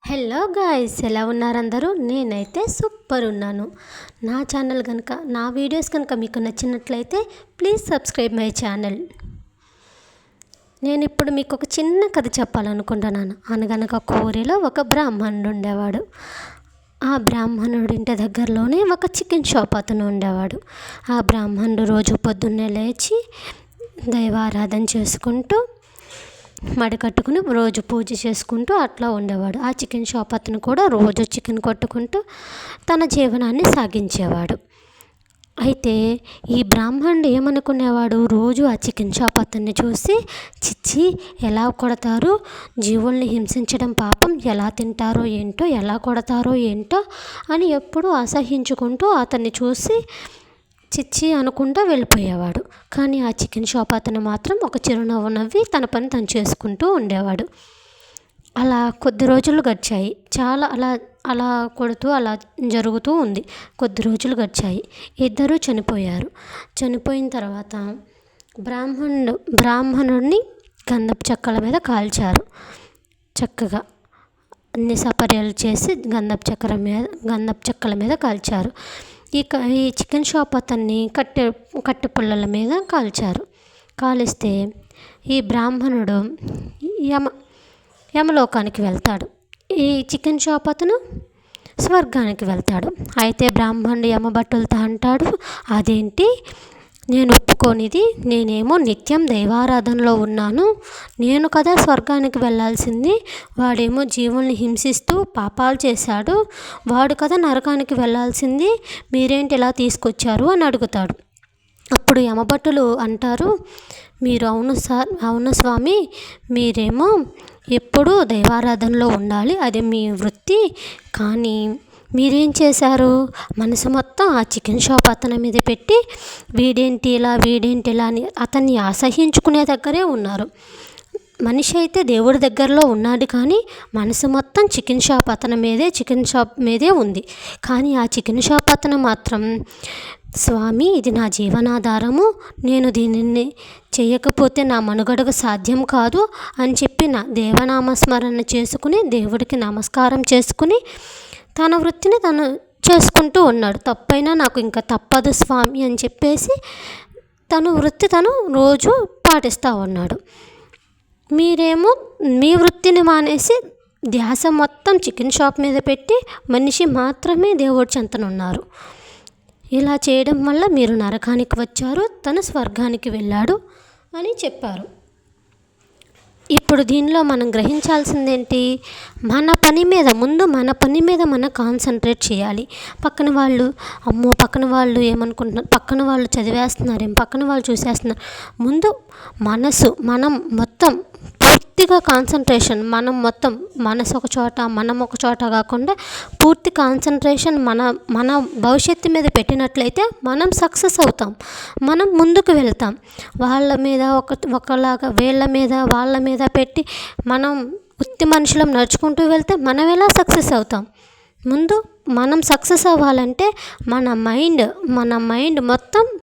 Hello guys, ఎలా ఉన్నారు అందరూ? నేనైతే సూపర్ ఉన్నాను. నా ఛానల్ కనుక, నా వీడియోస్ కనుక మీకు నచ్చినట్లయితే ప్లీజ్ సబ్స్క్రైబ్ మై ఛానల్. నేను ఇప్పుడు మీకు ఒక చిన్న కథ చెప్పాలనుకుంటున్నాను. అనగనగా ఒక ఊరిలో ఒక బ్రాహ్మణుడు ఉండేవాడు. ఆ బ్రాహ్మణుడి ఇంటి దగ్గరలోనే ఒక చికెన్ షాప్ అతను ఉండేవాడు. ఆ బ్రాహ్మణుడు రోజు పొద్దున్నే లేచి దైవారాధన చేసుకుంటూ మడి కట్టుకుని రోజు పూజ చేసుకుంటూ అట్లా ఉండేవాడు. ఆ చికెన్ షాప్ అతను కూడా రోజు చికెన్ కొట్టుకుంటూ తన జీవనాన్ని సాగించేవాడు. అయితే ఈ బ్రాహ్మణుడు ఏమనుకునేవాడు, రోజు ఆ చికెన్ షాప్ అతన్ని చూసి చిచ్చి ఎలా కొడతారు, జీవుల్ని హింసించడం పాపం, ఎలా తింటారో ఏంటో, ఎలా కొడతారో ఏంటో అని ఎప్పుడూ అసహించుకుంటూ అతన్ని చూసి చిచ్చి అనుకుంటూ వెళ్ళిపోయేవాడు. కానీ ఆ చికెన్ షాప్ అతను మాత్రం ఒక చిరునవ్వు నవ్వి తన పని తను చేసుకుంటూ ఉండేవాడు. అలా కొద్ది రోజులు గడిచాయి. చాలా అలా అలా కొడుతూ అలా జరుగుతూ ఉంది. కొద్ది రోజులు గడిచాయి. ఇద్దరూ చనిపోయారు. చనిపోయిన తర్వాత బ్రాహ్మణుడిని గంధపు చెక్కల మీద కాల్చారు. చక్కగా అన్ని సపర్యలు చేసి గంధపు చెక్కల మీద కాల్చారు. ఈ చికెన్ షాప్ అతన్ని కట్టె పుల్లల మీద కాల్చారు. కాలిస్తే ఈ బ్రాహ్మణుడు యమలోకానికి వెళ్తాడు. ఈ చికెన్ షాప్ అతను స్వర్గానికి వెళ్తాడు. అయితే బ్రాహ్మణుడు యమభటులతో అంటాడు, అదేంటి, నేను ఒప్పుకోనిది, నేనేమో నిత్యం దైవారాధనలో ఉన్నాను, నేను కదా స్వర్గానికి వెళ్ళాల్సింది, వాడేమో జీవుల్ని హింసిస్తూ పాపాలు చేశాడు, వాడు కదా నరకానికి వెళ్ళాల్సింది, మీరేంటి ఇలా తీసుకొచ్చారు అని అడుగుతాడు. అప్పుడు యమభటులు అంటారు, మీరు అవును స్వామి, మీరేమో ఎప్పుడూ దైవారాధనలో ఉండాలి, అది మీ వృత్తి, కానీ మీరేం చేశారు, మనసు మొత్తం ఆ చికెన్ షాప్ అతని మీద పెట్టి వీడేంటి ఇలా అని అతన్ని అసహించుకునే దగ్గరే ఉన్నారు. మనిషి అయితే దేవుడి దగ్గరలో ఉన్నాడు, కానీ మనసు మొత్తం చికెన్ షాప్ మీదే ఉంది. కానీ ఆ చికెన్ షాప్ అతను మాత్రం, స్వామి ఇది నా జీవనాధారము, నేను దీనిని చేయకపోతే నా మనుగడకు సాధ్యం కాదు అని చెప్పి నా దేవనామస్మరణ చేసుకుని దేవుడికి నమస్కారం చేసుకుని తన వృత్తిని తను చేసుకుంటూ ఉన్నాడు. తప్పైనా నాకు ఇంకా తప్పదు స్వామి అని చెప్పేసి తను రోజు పాటిస్తూ ఉన్నాడు. మీరేమో మీ వృత్తిని మానేసి ధ్యాస మొత్తం చికెన్ షాప్ మీద పెట్టి మనిషి మాత్రమే దేవుడి చెంతనున్నారు. ఇలా చేయడం వల్ల మీరు నరకానికి వచ్చారు, తను స్వర్గానికి వెళ్ళాడు అని చెప్పారు. ఇప్పుడు దీనిలో మనం గ్రహించాల్సిందేంటి, మన పని మీద మనం కాన్సన్ట్రేట్ చేయాలి. పక్కన వాళ్ళు ఏమనుకుంటున్నారు, పక్కన వాళ్ళు చదివేస్తున్నారేం, పక్కన వాళ్ళు చూసేస్తున్నారు, ముందు మనం మొత్తం పూర్తిగా కాన్సన్ట్రేషన్, మనసు ఒక చోట, మనం ఒక చోట కాకుండా పూర్తి కాన్సన్ట్రేషన్ మన భవిష్యత్తు మీద పెట్టినట్లయితే మనం సక్సెస్ అవుతాం, మనం ముందుకు వెళ్తాం. వాళ్ళ మీద ఒకలాగా వాళ్ళ మీద పెట్టి మనం ఉత్తి మనుషులం నడుచుకుంటూ వెళ్తే మనం ఎలా సక్సెస్ అవుతాం? ముందు మనం సక్సెస్ అవ్వాలంటే మన మైండ్ మొత్తం